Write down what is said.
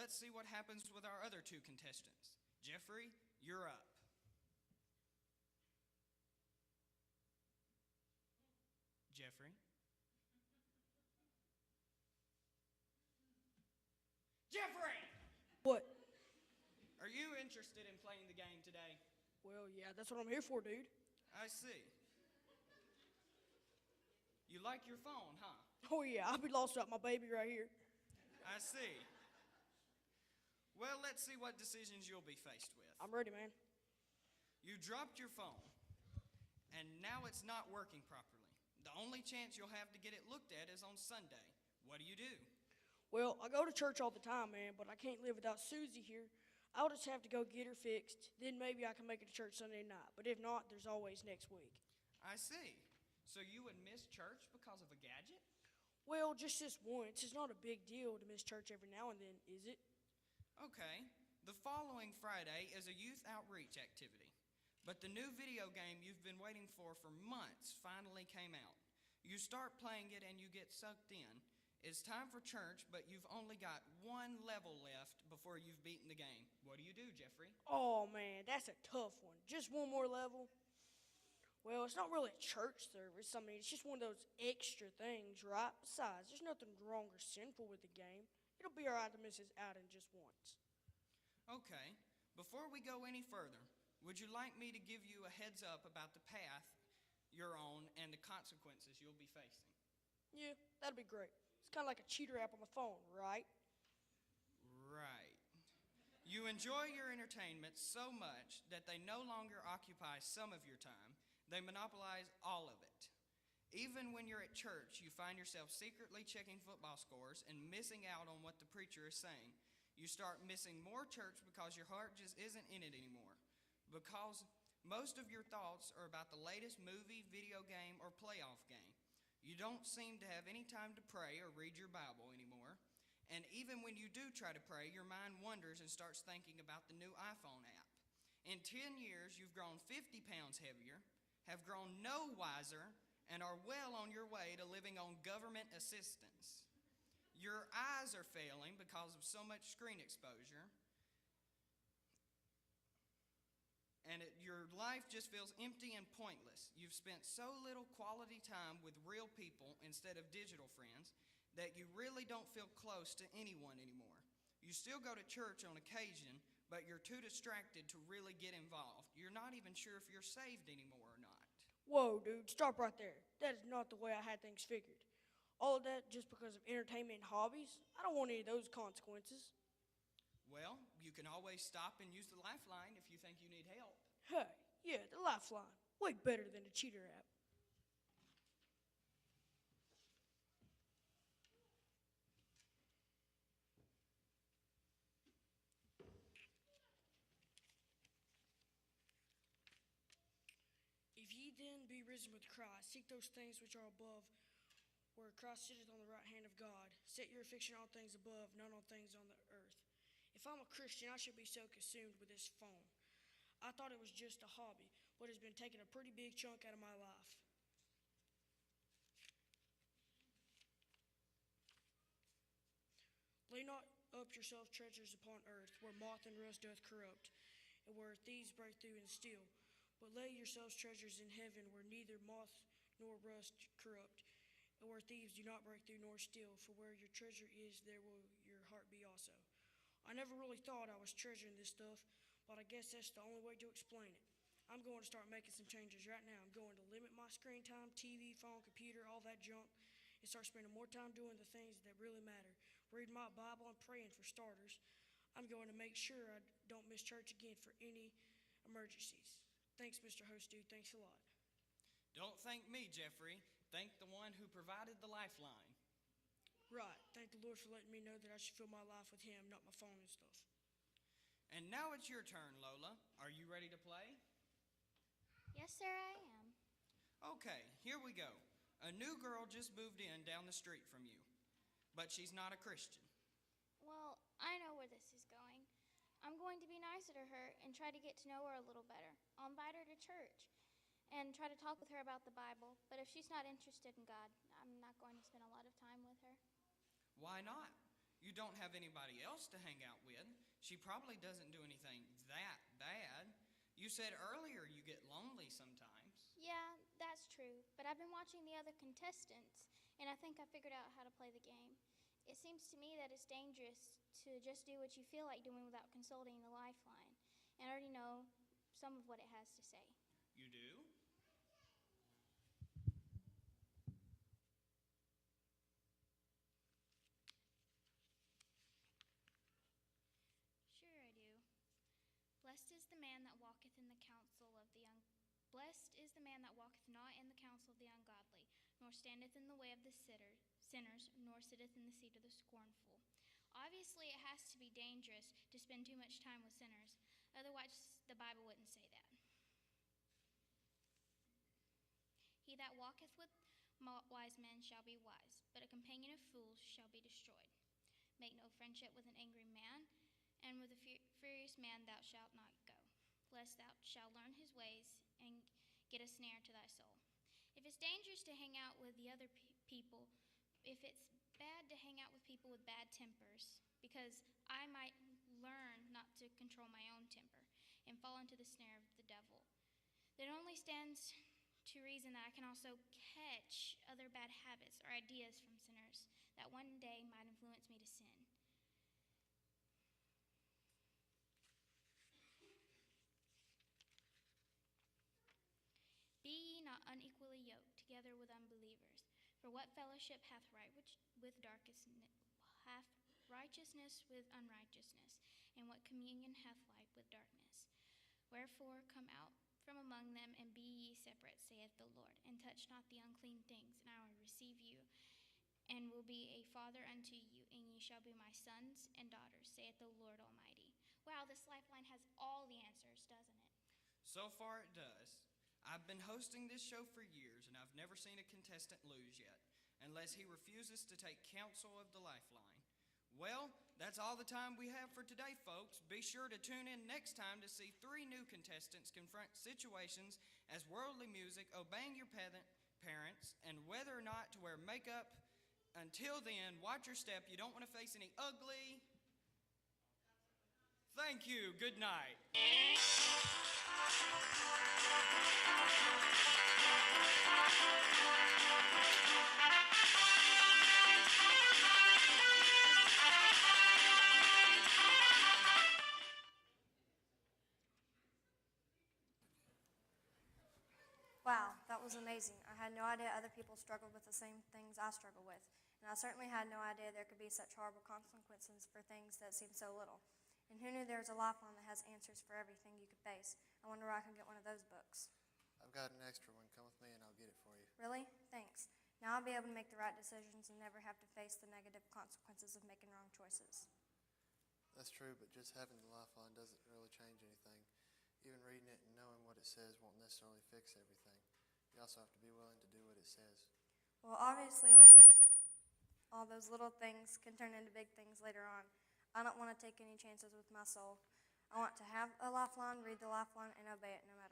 let's see what happens with our other two contestants. Jeffrey, you're up. Jeffrey? Jeffrey! What? Are you interested in playing the game today? Well, yeah, that's what I'm here for, dude. I see. You like your phone, huh? Oh, yeah, I'll be lost without my baby right here. I see. Well, let's see what decisions you'll be faced with. I'm ready, man. You dropped your phone, and now it's not working properly. The only chance you'll have to get it looked at is on Sunday. What do? Well, I go to church all the time, man, but I can't live without Susie here. I'll just have to go get her fixed. Then maybe I can make it to church Sunday night. But if not, there's always next week. I see. So you would miss church because of a gadget? Well, just this once. It's not a big deal to miss church every now and then, is it? Okay. The following Friday is a youth outreach activity. But the new video game you've been waiting for months finally came out. You start playing it and you get sucked in. It's time for church, but you've only got one level left before you've beaten the game. What do, Jeffrey? Oh, man, that's a tough one. Just one more level? Well, it's not really a church service. I mean, it's just one of those extra things, right? Besides, there's nothing wrong or sinful with the game. It'll be all right to miss it out in just once. Okay. Before we go any further, would you like me to give you a heads up about the path you're on and the consequences you'll be facing? Yeah, that'd be great. It's kind of like a cheater app on the phone, right? Right. You enjoy your entertainment so much that they no longer occupy some of your time. They monopolize all of it. Even when you're at church, you find yourself secretly checking football scores and missing out on what the preacher is saying. You start missing more church because your heart just isn't in it anymore. Because most of your thoughts are about the latest movie, video game, or playoff game. You don't seem to have any time to pray or read your Bible anymore. And even when you do try to pray, your mind wanders and starts thinking about the new iPhone app. In 10 years, you've grown 50 pounds heavier, have grown no wiser, and are well on your way to living on government assistance. Your eyes are failing because of so much screen exposure. And your life just feels empty and pointless. You've spent so little quality time with real people instead of digital friends that you really don't feel close to anyone anymore. You still go to church on occasion, but you're too distracted to really get involved. You're not even sure if you're saved anymore or not. Whoa, dude, stop right there. That is not the way I had things figured. All of that just because of entertainment and hobbies? I don't want any of those consequences. Well, you can always stop and use the lifeline if you think you need help. Hey, yeah, the lifeline. Way better than the cheater app. If ye then be risen with Christ, seek those things which are above, where Christ sitteth on the right hand of God. Set your affection on things above, not on things on the earth. If I'm a Christian, I should be so consumed with this phone. I thought it was just a hobby, but it's been taking a pretty big chunk out of my life. Lay not up yourselves treasures upon earth, where moth and rust doth corrupt, and where thieves break through and steal. But lay yourselves treasures in heaven, where neither moth nor rust corrupt, and where thieves do not break through nor steal. For where your treasure is, there will your heart be also. I never really thought I was treasuring this stuff, but I guess that's the only way to explain it. I'm going to start making some changes right now. I'm going to limit my screen time, TV, phone, computer, all that junk, and start spending more time doing the things that really matter. Reading my Bible and praying for starters. I'm going to make sure I don't miss church again for any emergencies. Thanks, Mr. Host Dude. Thanks a lot. Don't thank me, Jeffrey. Thank the one who provided the lifeline. Right. Thank the Lord for letting me know that I should fill my life with Him, not my phone and stuff. And now it's your turn, Lola. Are you ready to play? Yes, sir, I am. Okay, here we go. A new girl just moved in down the street from you, but she's not a Christian. Well, I know where this is going. I'm going to be nicer to her and try to get to know her a little better. I'll invite her to church and try to talk with her about the Bible. But if she's not interested in God, I'm not going to spend a lot of time with her. Why not? You don't have anybody else to hang out She probably doesn't do anything that bad. You said earlier you get lonely sometimes. Yeah, that's true, but I've been watching the other contestants, and I think I figured out how to play the game. It seems to me that it's dangerous to just do what you feel like doing without consulting the lifeline, and I already know some of what it has to say. You do? Sure I do. Blessed is the man that walketh in the counsel of the Blessed is the man that walketh not in the counsel of the ungodly, nor standeth in the way of the sinners, nor sitteth in the seat of the scornful. Obviously, it has to be dangerous to spend too much time with sinners. Otherwise, the Bible wouldn't say that. He that walketh with wise men shall be wise, but a companion of fools shall be destroyed. Make no friendship with an angry man, and with a furious man thou shalt not go, lest thou shalt learn his ways and get a snare to thy soul. If it's dangerous to hang out with the other people, if it's bad to hang out with people with bad tempers, because I might learn not to control my own temper and fall into the snare of the devil, then it only stands to reason that I can also catch other bad habits or ideas from sinners that one day might influence me to sin. Be ye not unequally yoked together with unbelievers. For what fellowship hath righteousness with unrighteousness? And what communion hath light with darkness? Wherefore come out from among them, and be ye separate, saith the Lord, and touch not the unclean things, and I will receive you, and will be a father unto you, and ye shall be my sons and daughters, saith the Lord Almighty. Wow, this lifeline has all the answers, doesn't it? So far it does. I've been hosting this show for years, and I've never seen a contestant lose yet, unless he refuses to take counsel of the lifeline. Well, that's all the time we have for today, folks. Be sure to tune in next time to see 3 new contestants confront situations as worldly music, obeying your parents, and whether or not to wear makeup. Until then, watch your step. You don't want to face any ugly. Thank you. Good night. Wow, that was amazing. I had no idea other people struggled with the same things I struggle with. And I certainly had no idea there could be such horrible consequences for things that seem so little. And who knew there was a lifeline that has answers for everything you could face? I wonder where I can get one of those books. I've got an extra one. Come with me and I'll get it for you. Really? Thanks. Now I'll be able to make the right decisions and never have to face the negative consequences of making wrong choices. That's true, but just having the lifeline doesn't really change anything. Even reading it and knowing what it says won't necessarily fix everything. You also have to be willing to do what it says. Well, obviously all those little things can turn into big things later on. I don't want to take any chances with my soul. I want to have a lifeline, read the lifeline, and obey it no matter